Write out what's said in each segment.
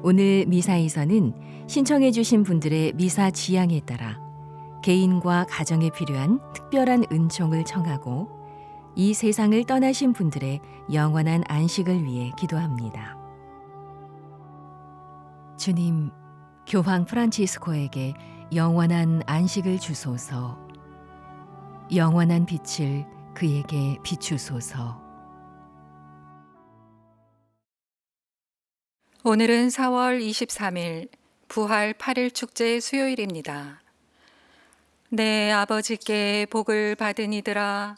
오늘 미사에서는 신청해 주신 분들의 미사 지향에 따라 개인과 가정에 필요한 특별한 은총을 청하고 이 세상을 떠나신 분들의 영원한 안식을 위해 기도합니다. 주님, 교황 프란치스코에게 영원한 안식을 주소서. 영원한 빛을 그에게 비추소서. 오늘은 4월 23일 부활 8일 축제 수요일입니다. 내 아버지께 복을 받은 이들아,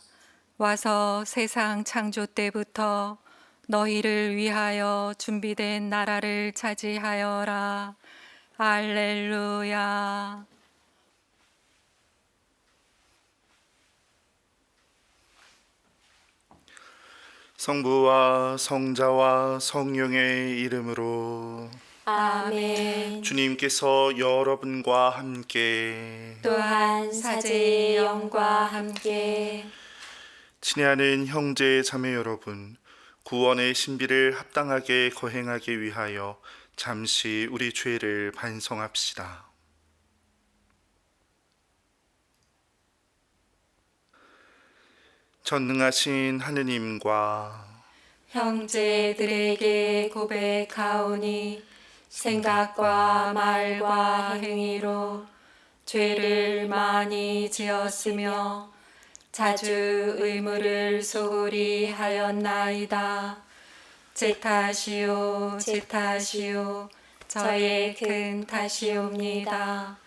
와서 세상 창조 때부터 너희를 위하여 준비된 나라를 차지하여라. 할렐루야. 성부와 성자와 성령의 이름으로 아멘. 주님께서 여러분과 함께 또한 사제의 영과 함께 친애하는 형제 자매 여러분, 구원의 신비를 합당하게 거행하기 위하여 잠시 우리 죄를 반성합시다. 전능하신 하느님과 형제들에게 고백하오니 생각과 말과 행위로 죄를 많이 지었으며 자주 의무를 소홀히 하였나이다. 제 탓이요, 제 탓이요, 저의 큰 탓이옵니다.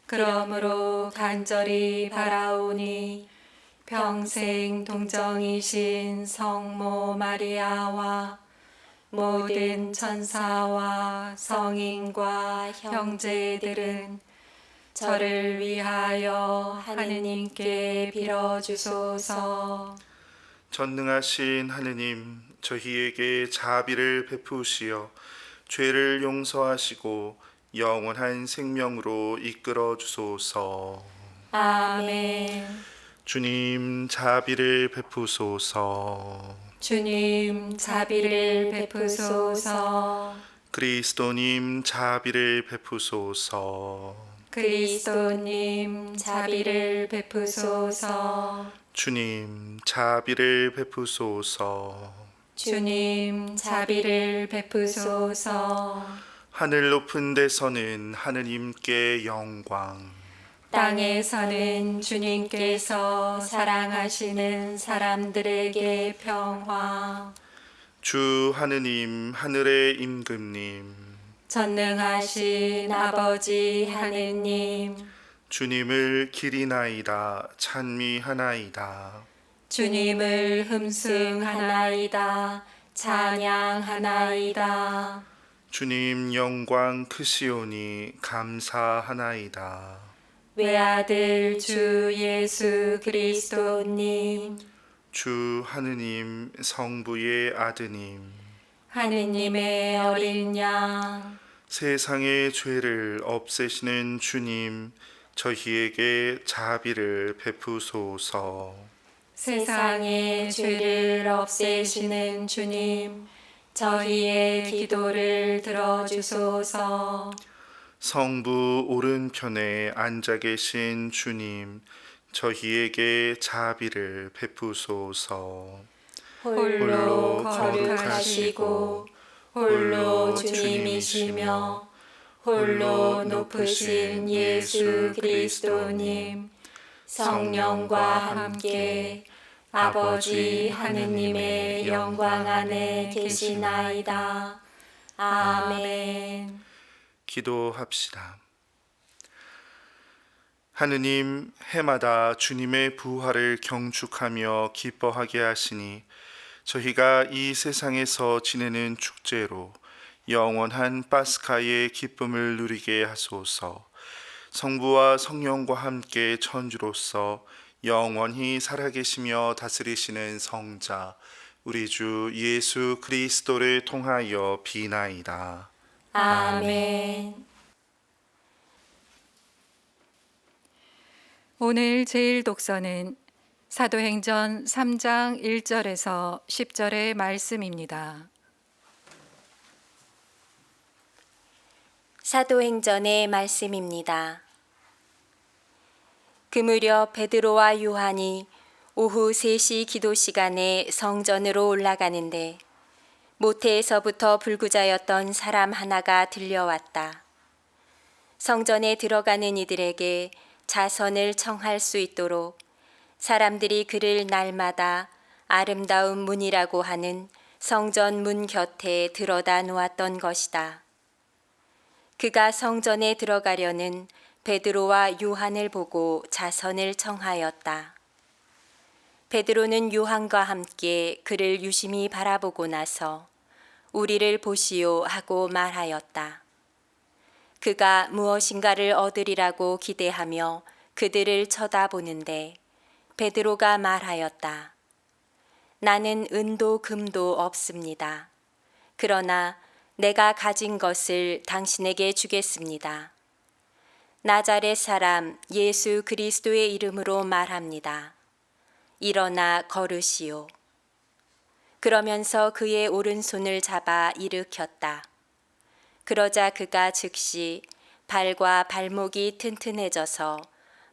그러므로 간절히 바라오니 평생 동정이신 성모 마리아와 모든 천사와 성인과 형제들은 저를 위하여 하느님께 빌어주소서. 전능하신 하느님, 저희에게 자비를 베푸시어 죄를 용서하시고 영원한 생명으로 이끌어 주소서. 아멘. 주님, 자비를 베푸소서. 주님, 자비를 베푸소서. 그리스도님, 자비를 베푸소서. 그리스도님, 자비를 베푸소서. 주님, 자비를 베푸소서. 주님, 자비를 베푸소서. 하늘 높은 데서는 하느님께 영광, 땅에서는 주님께서 사랑하시는 사람들에게 평화. 주 하느님, 하늘의 임금님, 전능하신 아버지 하느님, 주님을 기리나이다, 찬미하나이다. 주님을 흠숭하나이다, 찬양하나이다. 주님 영광 크시오니 감사하나이다. 외아들 주 예수 그리스도님, 주 하느님, 성부의 아드님, 하느님의 어린 양, 세상의 죄를 없애시는 주님, 저희에게 자비를 베푸소서. 세상의 죄를 없애시는 주님, 저희의 기도를 들어주소서. 성부 오른편에 앉아 계신 주님, 저희에게 자비를 베푸소서. 홀로 거룩하시고 홀로 주님이시며 홀로 높으신 예수 그리스도님, 성령과 함께 아버지 하느님의 영광 안에 계시나이다. 아멘. 기도합시다. 하느님, 해마다 주님의 부활을 경축하며 기뻐하게 하시니 저희가 이 세상에서 지내는 축제로 영원한 파스카의 기쁨을 누리게 하소서. 성부와 성령과 함께 천주로서 영원히 살아계시며 다스리시는 성자 우리 주 예수 그리스도를 통하여 비나이다. 아멘. 오늘 제일 독서는 사도행전 3장 1절에서 10절의 말씀입니다. 사도행전의 말씀입니다. 그 무렵 베드로와 요한이 오후 3시 기도 시간에 성전으로 올라가는데 모태에서부터 불구자였던 사람 하나가 들려왔다. 성전에 들어가는 이들에게 자선을 청할 수 있도록 사람들이 그를 날마다 아름다운 문이라고 하는 성전 문 곁에 들어다 놓았던 것이다. 그가 성전에 들어가려는 베드로와 요한을 보고 자선을 청하였다. 베드로는 요한과 함께 그를 유심히 바라보고 나서 우리를 보시오 하고 말하였다. 그가 무엇인가를 얻으리라고 기대하며 그들을 쳐다보는데 베드로가 말하였다. 나는 은도 금도 없습니다. 그러나 내가 가진 것을 당신에게 주겠습니다. 나자렛 사람 예수 그리스도의 이름으로 말합니다. 일어나 걸으시오. 그러면서 그의 오른손을 잡아 일으켰다. 그러자 그가 즉시 발과 발목이 튼튼해져서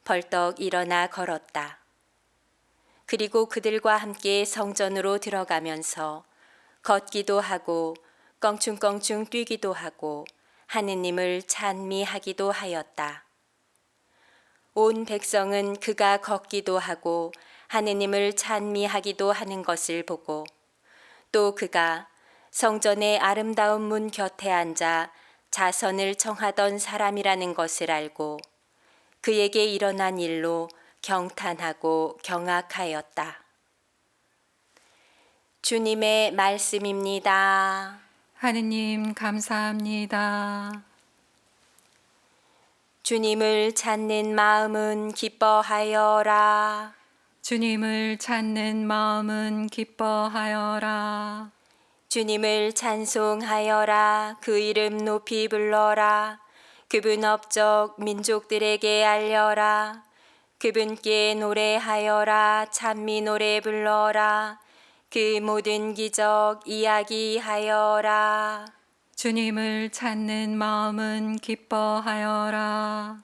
벌떡 일어나 걸었다. 그리고 그들과 함께 성전으로 들어가면서 걷기도 하고 껑충껑충 뛰기도 하고 하느님을 찬미하기도 하였다. 온 백성은 그가 걷기도 하고 하느님을 찬미하기도 하는 것을 보고 또 그가 성전의 아름다운 문 곁에 앉아 자선을 청하던 사람이라는 것을 알고 그에게 일어난 일로 경탄하고 경악하였다. 주님의 말씀입니다. 하느님 감사합니다. 주님을 찾는 마음은 기뻐하여라. 주님을 찾는 마음은 기뻐하여라. 주님을 찬송하여라. 그 이름 높이 불러라. 그분 업적 민족들에게 알려라. 그분께 노래하여라. 찬미 노래 불러라. 그 모든 기적 이야기하여라. 주님을 찾는 마음은 기뻐하여라.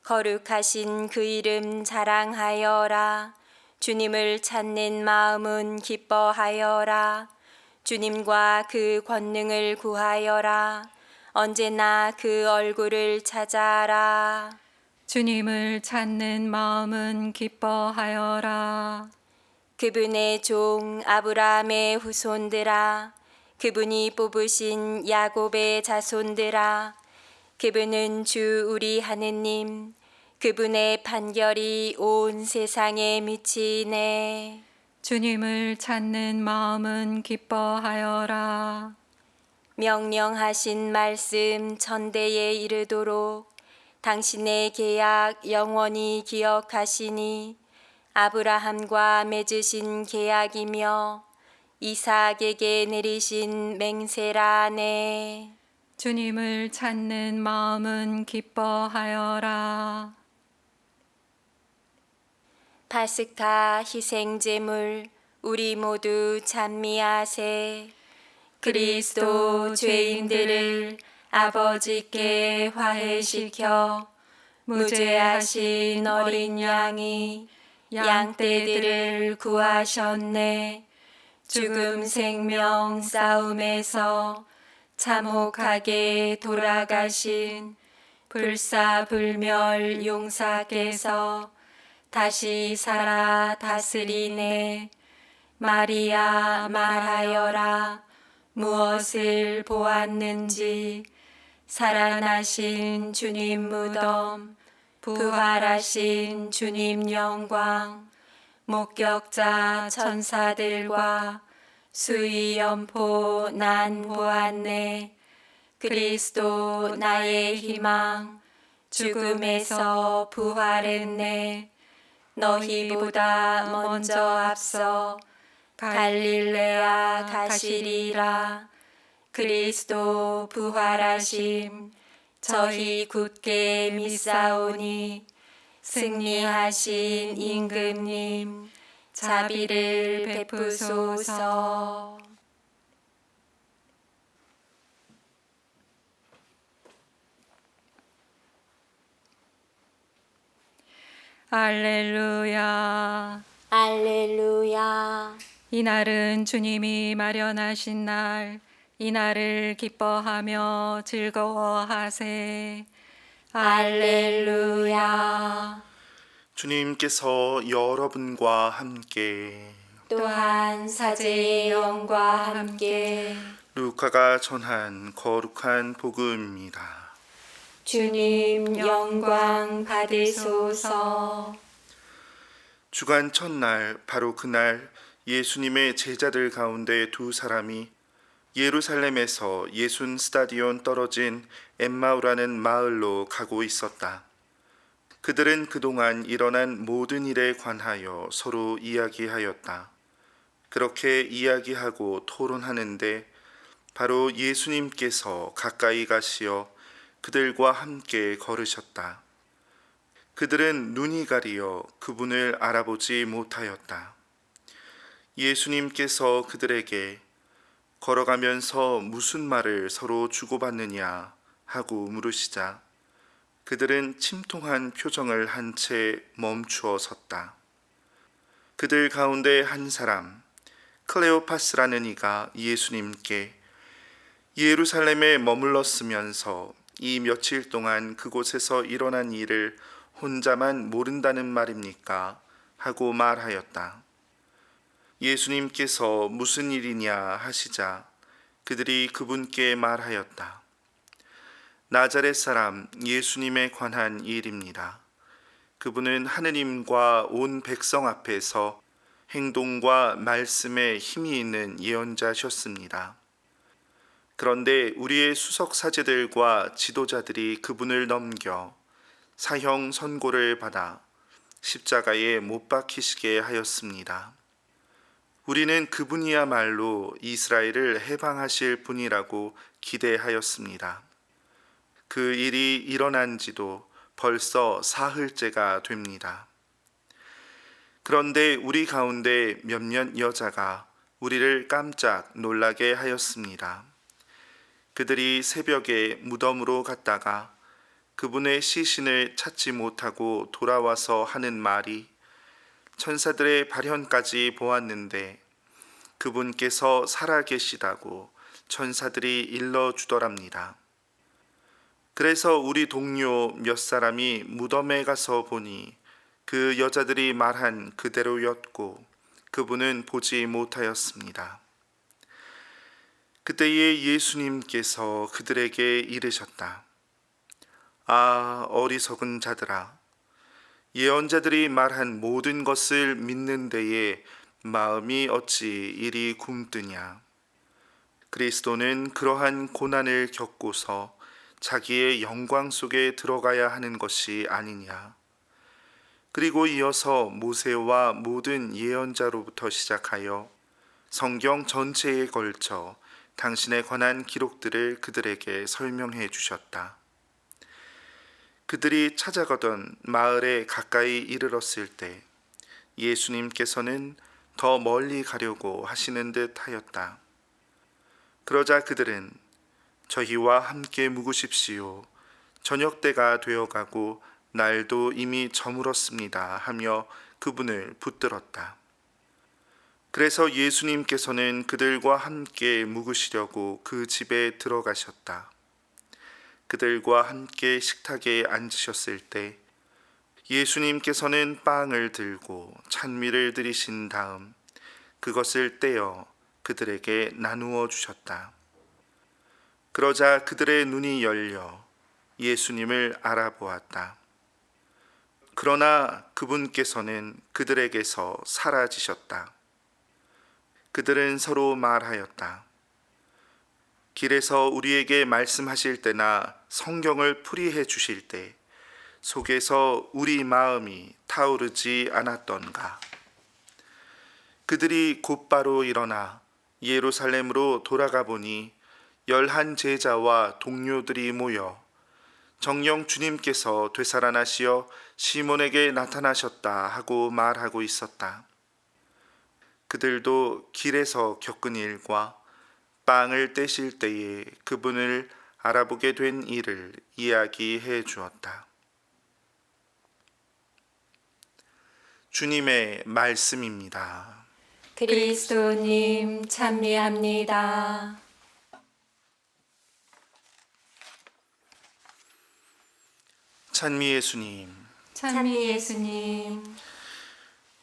거룩하신 그 이름 자랑하여라. 주님을 찾는 마음은 기뻐하여라. 주님과 그 권능을 구하여라. 언제나 그 얼굴을 찾아라. 주님을 찾는 마음은 기뻐하여라. 그분의 종 아브라함의 후손들아, 그분이 뽑으신 야곱의 자손들아, 그분은 주 우리 하느님, 그분의 판결이 온 세상에 미치네. 주님을 찾는 마음은 기뻐하여라. 명령하신 말씀 천대에 이르도록 당신의 계약 영원히 기억하시니 아브라함과 맺으신 계약이며 이삭에게 내리신 맹세라네. 주님을 찾는 마음은 기뻐하여라. 파스카 희생제물 우리 모두 찬미하세. 그리스도 죄인들을 아버지께 화해시켜 무죄하신 어린 양이 양떼들을 구하셨네. 죽음 생명 싸움에서 참혹하게 돌아가신 불사불멸 용사께서 다시 살아 다스리네. 마리아 말하여라. 무엇을 보았는지. 살아나신 주님 무덤, 부활하신 주님 영광, 목격자 천사들과 수위 연포 난 보았네. 그리스도 나의 희망, 죽음에서 부활했네. 너희보다 먼저 앞서 갈릴레아 가시리라. 그리스도 부활하심 저희 굳게 믿사오니 승리하신 임금님 자비를 베푸소서. 할렐루야. 할렐루야. 이날은 주님이 마련하신 날, 이날을 기뻐하며 즐거워하세. 할렐루야. 주님께서 여러분과 함께 또한 사제의 영과 함께 루카가 전한 거룩한 복음입니다. 주님 영광 받으소서. 주간 첫날 바로 그날 예수님의 제자들 가운데 두 사람이 예루살렘에서 예순 스타디온 떨어진 엠마우라는 마을로 가고 있었다. 그들은 그동안 일어난 모든 일에 관하여 서로 이야기하였다. 그렇게 이야기하고 토론하는데 바로 예수님께서 가까이 가시어 그들과 함께 걸으셨다. 그들은 눈이 가리어 그분을 알아보지 못하였다. 예수님께서 그들에게 걸어가면서 무슨 말을 서로 주고받느냐 하고 물으시자 그들은 침통한 표정을 한 채 멈추어 섰다. 그들 가운데 한 사람, 클레오파스라는 이가 예수님께 예루살렘에 머물렀으면서 이 며칠 동안 그곳에서 일어난 일을 혼자만 모른다는 말입니까? 하고 말하였다. 예수님께서 무슨 일이냐 하시자 그들이 그분께 말하였다. 나자렛 사람 예수님에 관한 일입니다. 그분은 하느님과 온 백성 앞에서 행동과 말씀에 힘이 있는 예언자셨습니다. 그런데 우리의 수석 사제들과 지도자들이 그분을 넘겨 사형 선고를 받아 십자가에 못 박히시게 하였습니다. 우리는 그분이야말로 이스라엘을 해방하실 분이라고 기대하였습니다. 그 일이 일어난 지도 벌써 사흘째가 됩니다. 그런데 우리 가운데 몇몇 여자가 우리를 깜짝 놀라게 하였습니다. 그들이 새벽에 무덤으로 갔다가 그분의 시신을 찾지 못하고 돌아와서 하는 말이 천사들의 발현까지 보았는데 그분께서 살아계시다고 천사들이 일러주더랍니다. 그래서 우리 동료 몇 사람이 무덤에 가서 보니 그 여자들이 말한 그대로였고 그분은 보지 못하였습니다. 그때에 예수님께서 그들에게 이르셨다. 아, 어리석은 자들아, 예언자들이 말한 모든 것을 믿는 데에 마음이 어찌 이리 굼뜨냐. 그리스도는 그러한 고난을 겪고서 자기의 영광 속에 들어가야 하는 것이 아니냐. 그리고 이어서 모세와 모든 예언자로부터 시작하여 성경 전체에 걸쳐 당신에 관한 기록들을 그들에게 설명해 주셨다. 그들이 찾아가던 마을에 가까이 이르렀을 때 예수님께서는 더 멀리 가려고 하시는 듯 하였다. 그러자 그들은 저희와 함께 묵으십시오. 저녁 때가 되어가고 날도 이미 저물었습니다 하며 그분을 붙들었다. 그래서 예수님께서는 그들과 함께 묵으시려고 그 집에 들어가셨다. 그들과 함께 식탁에 앉으셨을 때 예수님께서는 빵을 들고 찬미를 드리신 다음 그것을 떼어 그들에게 나누어 주셨다. 그러자 그들의 눈이 열려 예수님을 알아보았다. 그러나 그분께서는 그들에게서 사라지셨다. 그들은 서로 말하였다. 길에서 우리에게 말씀하실 때나 성경을 풀이해 주실 때 속에서 우리 마음이 타오르지 않았던가. 그들이 곧바로 일어나 예루살렘으로 돌아가 보니 11 제자와 동료들이 모여 정녕 주님께서 되살아나시어 시몬에게 나타나셨다 하고 말하고 있었다. 그들도 길에서 겪은 일과 빵을 떼실 때에 그분을 알아보게 된 일을 이야기해 주었다. 주님의 말씀입니다. 그리스도님 찬미합니다. 찬미 예수님, 찬미 예수님,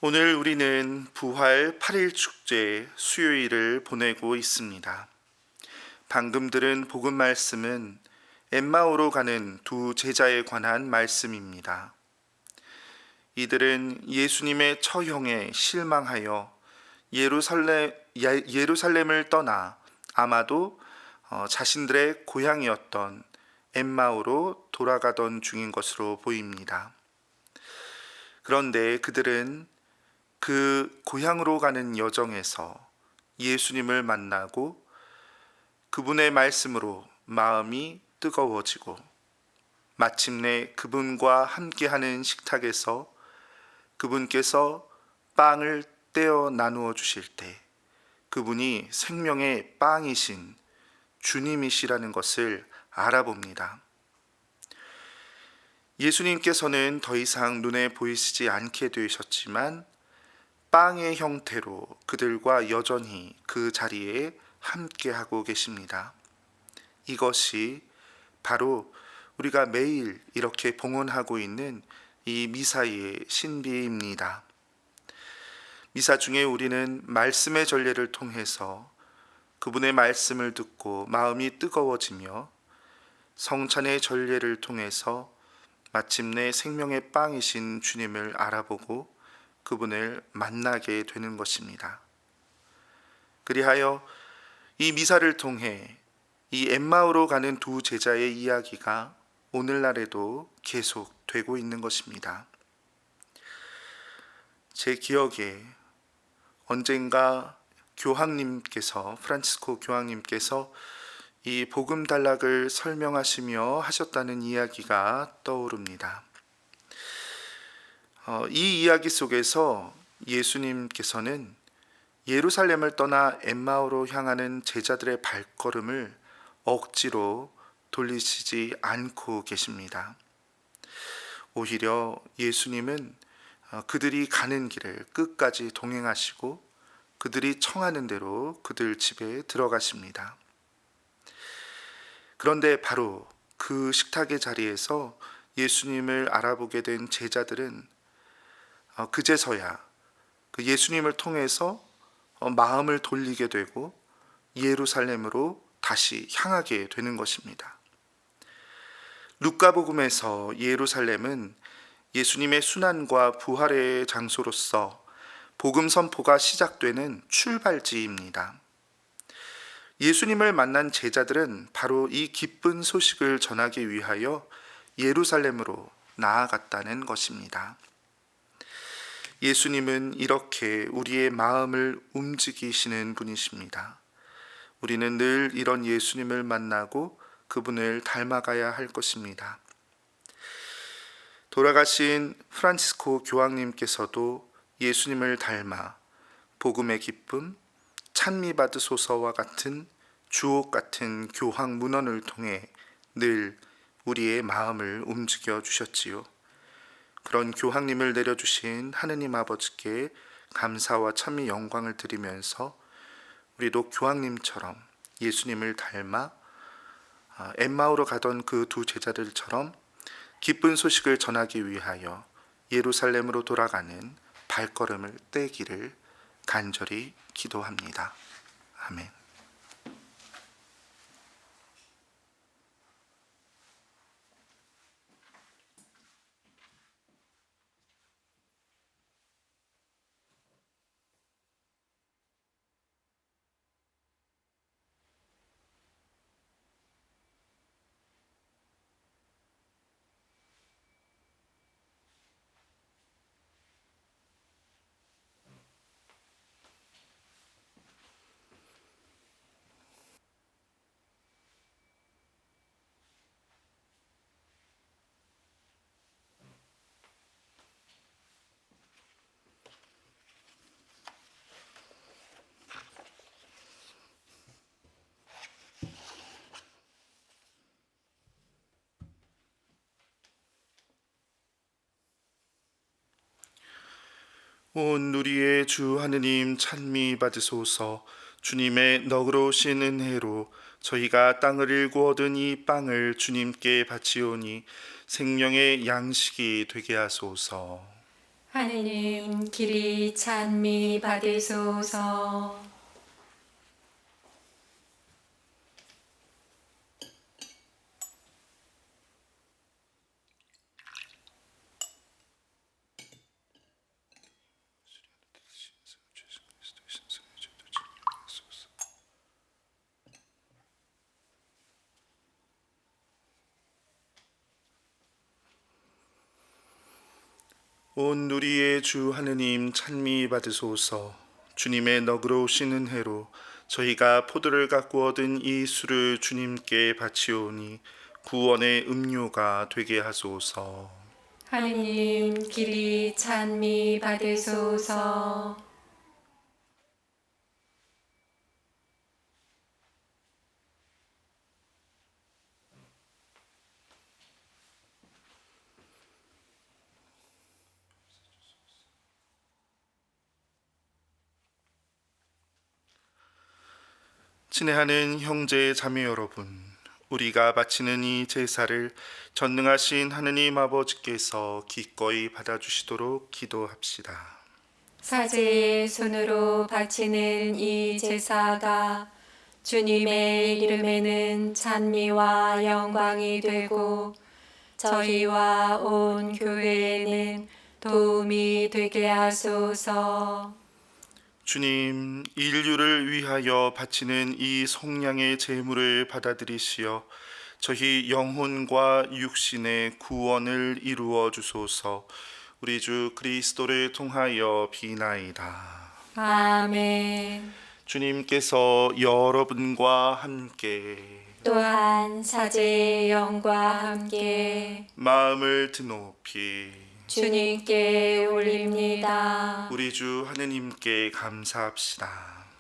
오늘 우리는 부활 8일 축제 수요일을 보내고 있습니다. 방금 들은 복음 말씀은 엠마오로 가는 두 제자에 관한 말씀입니다. 이들은 예수님의 처형에 실망하여 예루살렘을 떠나 아마도 자신들의 고향이었던 엠마오로 돌아가던 중인 것으로 보입니다. 그런데 그들은 그 고향으로 가는 여정에서 예수님을 만나고 그분의 말씀으로 마음이 뜨거워지고 마침내 그분과 함께하는 식탁에서 그분께서 빵을 떼어 나누어 주실 때 그분이 생명의 빵이신 주님이시라는 것을 알아봅니다. 예수님께서는 더 이상 눈에 보이시지 않게 되셨지만 빵의 형태로 그들과 여전히 그 자리에 함께하고 계십니다. 이것이 바로 우리가 매일 이렇게 봉헌하고 있는 이 미사의 신비입니다. 미사 중에 우리는 말씀의 전례를 통해서 그분의 말씀을 듣고 마음이 뜨거워지며 성찬의 전례를 통해서 마침내 생명의 빵이신 주님을 알아보고 그분을 만나게 되는 것입니다. 그리하여 이 미사를 통해 이 엠마오로 가는 두 제자의 이야기가 오늘날에도 계속 되고 있는 것입니다. 제 기억에 언젠가 프란치스코 교황님께서 이 복음 단락을 설명하시며 하셨다는 이야기가 떠오릅니다. 이 이야기 속에서 예수님께서는 예루살렘을 떠나 엠마오로 향하는 제자들의 발걸음을 억지로 돌리시지 않고 계십니다. 오히려 예수님은 그들이 가는 길을 끝까지 동행하시고 그들이 청하는 대로 그들 집에 들어가십니다. 그런데 바로 그 식탁의 자리에서 예수님을 알아보게 된 제자들은 그제서야 그 예수님을 통해서 마음을 돌리게 되고 예루살렘으로 다시 향하게 되는 것입니다. 루카복음에서 예루살렘은 예수님의 순환과 부활의 장소로서 복음 선포가 시작되는 출발지입니다. 예수님을 만난 제자들은 바로 이 기쁜 소식을 전하기 위하여 예루살렘으로 나아갔다는 것입니다. 예수님은 이렇게 우리의 마음을 움직이시는 분이십니다. 우리는 늘 이런 예수님을 만나고 그분을 닮아가야 할 것입니다. 돌아가신 프란치스코 교황님께서도 예수님을 닮아 복음의 기쁨, 찬미 받으소서와 같은 주옥 같은 교황 문헌을 통해 늘 우리의 마음을 움직여 주셨지요. 그런 교황님을 내려주신 하느님 아버지께 감사와 찬미 영광을 드리면서 우리도 교황님처럼 예수님을 닮아 엠마오로 가던 그 두 제자들처럼 기쁜 소식을 전하기 위하여 예루살렘으로 돌아가는 발걸음을 떼기를 간절히 기도합니다. 아멘. 온 누리의 주 하느님 찬미 받으소서. 주님의 너그러우신 은혜로 저희가 땅을 일구 얻은 이 빵을 주님께 바치오니 생명의 양식이 되게 하소서. 하느님 길이 찬미 받으소서. 온 누리의 주 하느님 찬미 받으소서. 주님의 너그러우신 은혜로 저희가 포도를 갖고 얻은 이 술을 주님께 바치오니 구원의 음료가 되게 하소서. 하느님 길이 찬미 받으소서. 친애하는 형제 자매 여러분, 우리가 바치는 이 제사를 전능하신 하느님 아버지께서 기꺼이 받아주시도록 기도합시다. 사제의 손으로 바치는 이 제사가 주님의 이름에는 찬미와 영광이 되고 저희와 온 교회에는 도움이 되게 하소서. 주님, 인류를 위하여 바치는 이 성량의 제물을 받아들이시어 저희 영혼과 육신의 구원을 이루어 주소서. 우리 주 그리스도를 통하여 비나이다. 아멘. 주님께서 여러분과 함께 또한 사제의 영과 함께 마음을 드높이 주님께 올립니다. 우리 주 하느님께 감사합시다.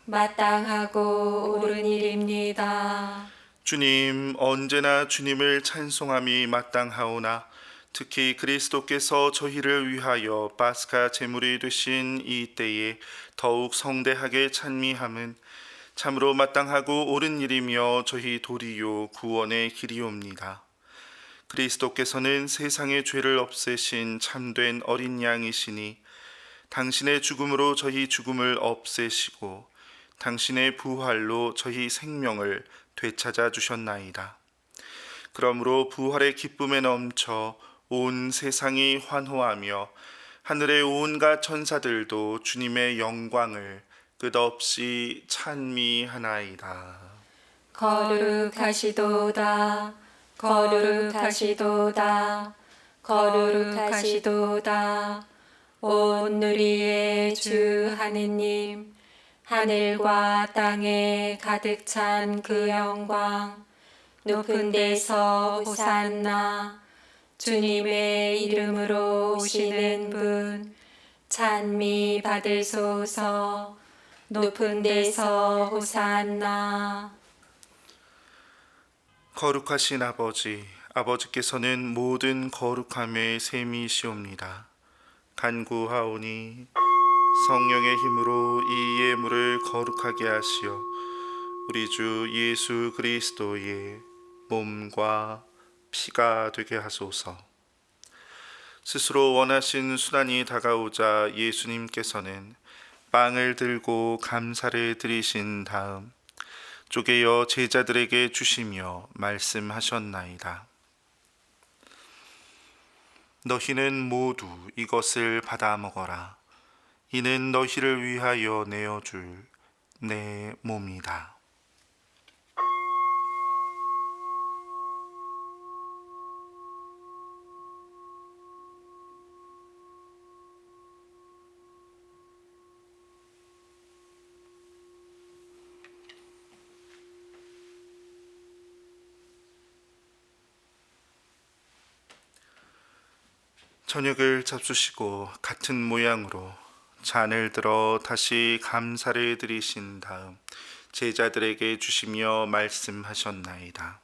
마땅하고 옳은 일입니다. 주님, 언제나 주님을 찬송함이 마땅하오나 특히 그리스도께서 저희를 위하여 파스카 제물이 되신 이 때에 더욱 성대하게 찬미함은 참으로 마땅하고 옳은 일이며 저희 도리요 구원의 길이옵니다. 그리스도께서는 세상의 죄를 없애신 참된 어린 양이시니 당신의 죽음으로 저희 죽음을 없애시고 당신의 부활로 저희 생명을 되찾아 주셨나이다. 그러므로 부활의 기쁨에 넘쳐 온 세상이 환호하며 하늘의 온갖 천사들도 주님의 영광을 끝없이 찬미하나이다. 거룩하시도다. 거룩하시도다. 거룩하시도다. 온 누리의 주 하느님, 하늘과 땅에 가득 찬 그 영광, 높은 데서 호산나. 주님의 이름으로 오시는 분, 찬미 받으소서. 높은 데서 호산나. 거룩하신 아버지, 아버지께서는 모든 거룩함의 셈이시옵니다. 간구하오니 성령의 힘으로 이 예물을 거룩하게 하시어 우리 주 예수 그리스도의 몸과 피가 되게 하소서. 스스로 원하신 순환이 다가오자 예수님께서는 빵을 들고 감사를 드리신 다음 쪼개어 제자들에게 주시며 말씀하셨나이다. 너희는 모두 이것을 받아 먹어라. 이는 너희를 위하여 내어줄 내 몸이다. 저녁을 잡수시고 같은 모양으로 잔을 들어 다시 감사를 드리신 다음 제자들에게 주시며 말씀하셨나이다.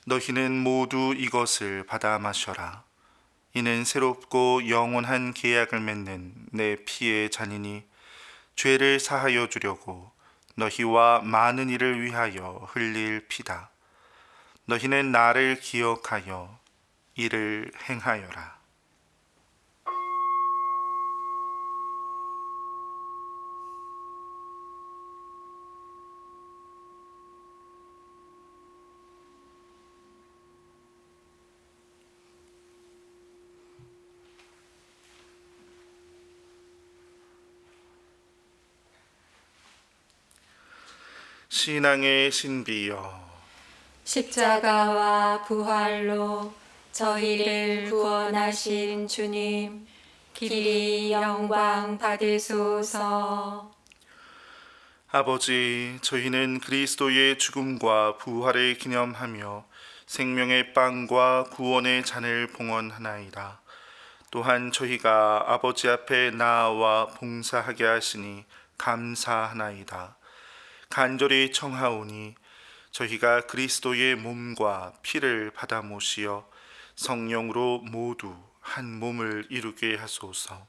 너희는 모두 이것을 받아 마셔라. 이는 새롭고 영원한 계약을 맺는 내 피의 잔이니 죄를 사하여 주려고 너희와 많은 이를 위하여 흘릴 피다. 너희는 나를 기억하여 이를 행하여라. 신앙의 신비여, 십자가와 부활로 저희를 구원하신 주님, 길이 영광 받으소서. 아버지, 저희는 그리스도의 죽음과 부활을 기념하며 생명의 빵과 구원의 잔을 봉헌하나이다. 또한 저희가 아버지 앞에 나아와 봉사하게 하시니 감사하나이다. 간절히 청하오니 저희가 그리스도의 몸과 피를 받아 모시어 성령으로 모두 한 몸을 이루게 하소서.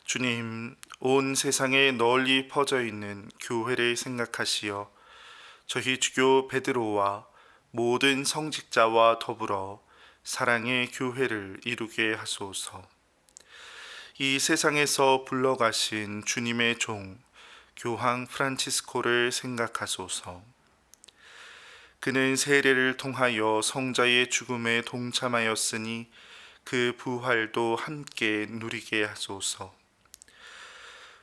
주님, 온 세상에 널리 퍼져 있는 교회를 생각하시어 저희 주교 베드로와 모든 성직자와 더불어 사랑의 교회를 이루게 하소서. 이 세상에서 불러가신 주님의 종 교황 프란치스코를 생각하소서. 그는 세례를 통하여 성자의 죽음에 동참하였으니 그 부활도 함께 누리게 하소서.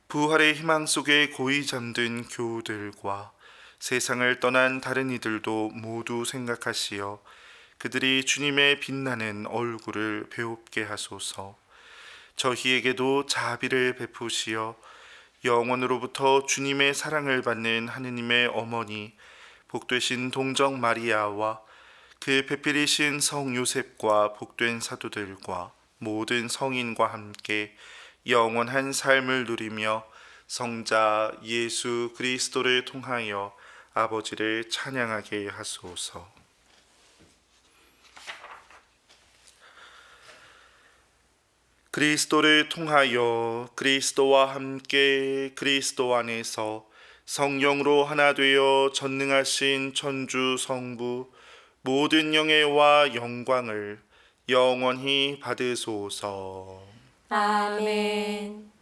부활의 희망 속에 고이 잠든 교우들과 세상을 떠난 다른 이들도 모두 생각하시어 그들이 주님의 빛나는 얼굴을 배웁게 하소서. 저희에게도 자비를 베푸시어 영원으로부터 주님의 사랑을 받는 하느님의 어머니 복되신 동정 마리아와 그 배필이신 성 요셉과 복된 사도들과 모든 성인과 함께 영원한 삶을 누리며 성자 예수 그리스도를 통하여 아버지를 찬양하게 하소서. 그리스도를 통하여 그리스도와 함께 그리스도 안에서 성령으로 하나 되어 전능하신 천주 성부 모든 영예와 영광을 영원히 받으소서. 아멘.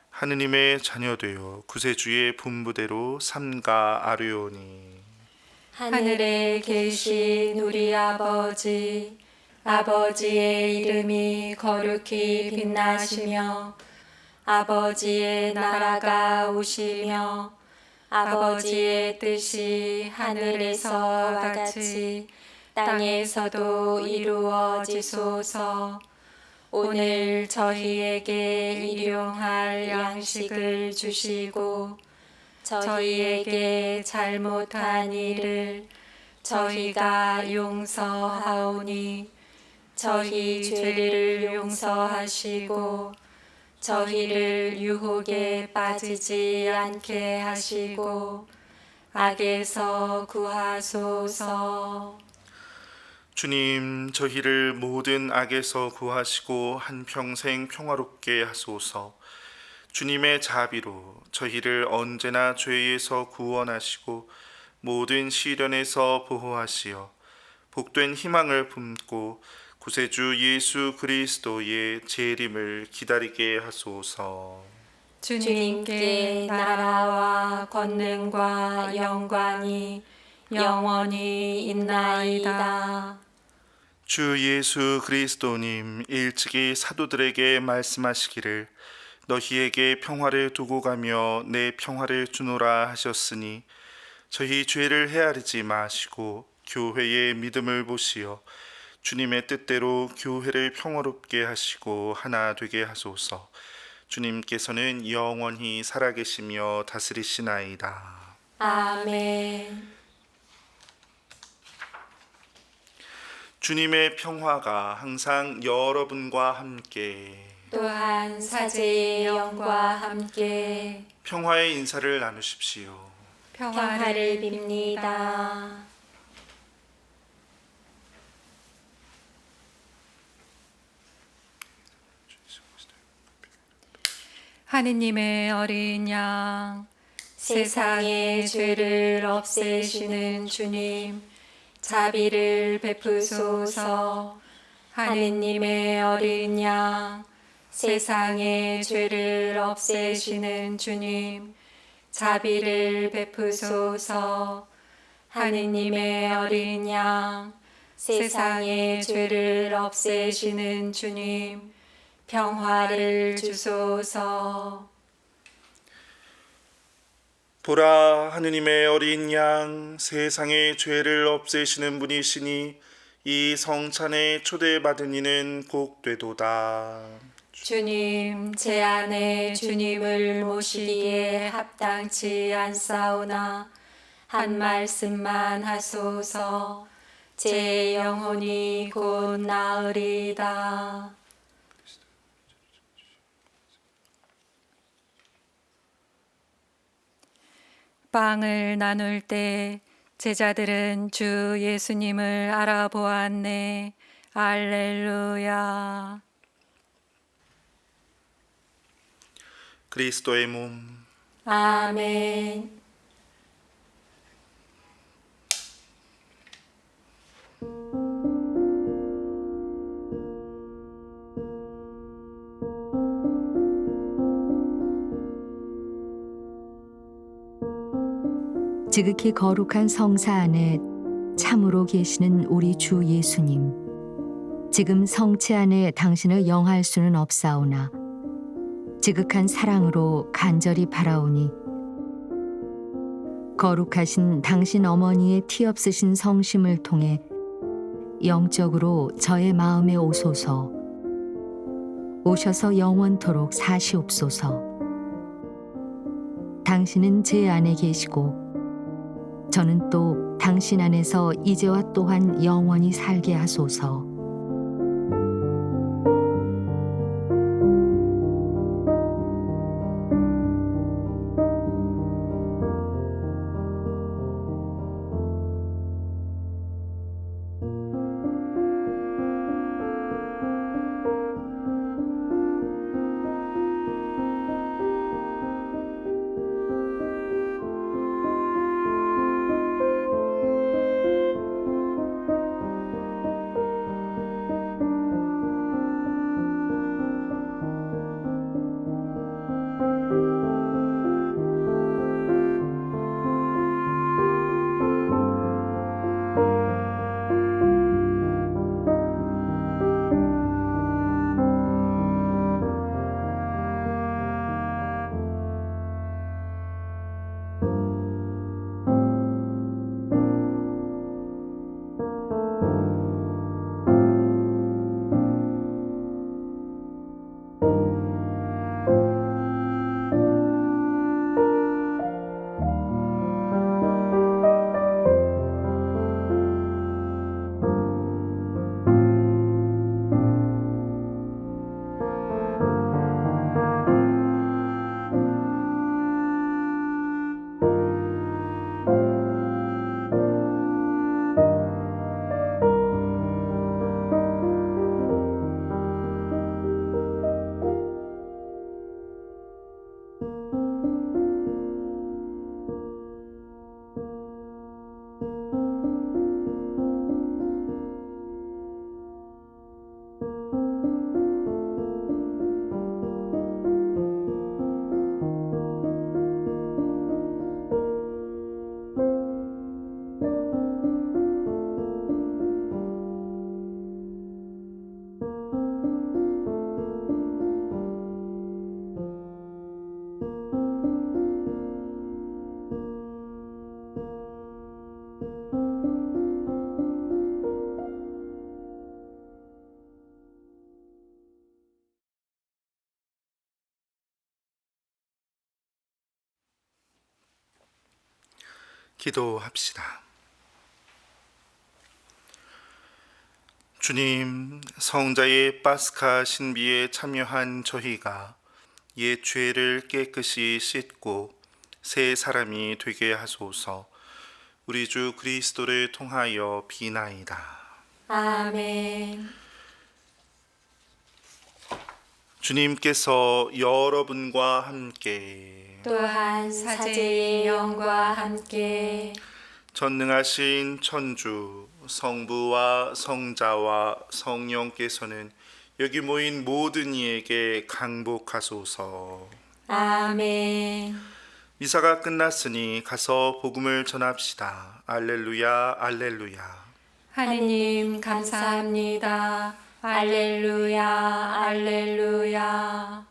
하느님의 자녀되어 구세주의 분부대로 삼가 아뢰오니 하늘에 계신 우리 아버지, 아버지의 이름이 거룩히 빛나시며 아버지의 나라가 오시며 아버지의 뜻이 하늘에서와 같이 땅에서도 이루어지소서. 오늘 저희에게 일용할 양식을 주시고 저희에게 잘못한 일을 저희가 용서하오니 저희 죄를 용서하시고 저희를 유혹에 빠지지 않게 하시고 악에서 구하소서. 주님, 저희를 모든 악에서 구하시고 한평생 평화롭게 하소서. 주님의 자비로 저희를 언제나 죄에서 구원하시고 모든 시련에서 보호하시어 복된 희망을 품고 구세주 예수 그리스도의 재림을 기다리게 하소서. 주님께 나라와 권능과 영광이 영원히 있나이다. 주 예수 그리스도님 일찍이 사도들에게 말씀하시기를 너희에게 평화를 두고 가며 내 평화를 주노라 하셨으니 저희 죄를 헤아리지 마시고 교회의 믿음을 보시어 주님의 뜻대로 교회를 평화롭게 하시고 하나 되게 하소서. 주님께서는 영원히 살아계시며 다스리시나이다. 아멘. 주님의 평화가 항상 여러분과 함께 또한 사제의 영과 함께 평화의 인사를 나누십시오. 평화를 빕니다. 하느님의 어린 양, 세상의 죄를 없애시는 주님, 자비를 베푸소서. 하느님의 어린 양, 세상의 죄를 없애시는 주님, 자비를 베푸소서. 하느님의 어린 양, 세상의 죄를 없애시는 주님, 평화를 주소서. 보라, 하느님의 어린 양, 세상의 죄를 없애시는 분이시니 이 성찬에 초대받은 이는 복되도다. 주님, 제 안에 주님을 모시기에 합당치 않사오나 한 말씀만 하소서. 제 영혼이 곧 나으리이다. 빵을 나눌 때 제자들은 주 예수님을 알아보았네. 알렐루야. 그리스도의 몸. 아멘. 지극히 거룩한 성사 안에 참으로 계시는 우리 주 예수님, 지금 성체 안에 당신을 영할 수는 없사오나 지극한 사랑으로 간절히 바라오니 거룩하신 당신 어머니의 티 없으신 성심을 통해 영적으로 저의 마음에 오소서. 오셔서 영원토록 사시옵소서. 당신은 제 안에 계시고 저는 또 당신 안에서 이제와 또한 영원히 살게 하소서. 기도합시다. 주님, 성자의 파스카 신비에 참여한 저희가 옛 죄를 깨끗이 씻고 새 사람이 되게 하소서. 우리 주 그리스도를 통하여 비나이다. 아멘. 주님께서 여러분과 함께 또한 사제의 영과 함께 전능하신 천주 성부와 성자와 성령께서는 여기 모인 모든 이에게 강복하소서. 아멘. 미사가 끝났으니 가서 복음을 전합시다. 알렐루야 알렐루야. 하느님 감사합니다. 알렐루야, 알렐루야.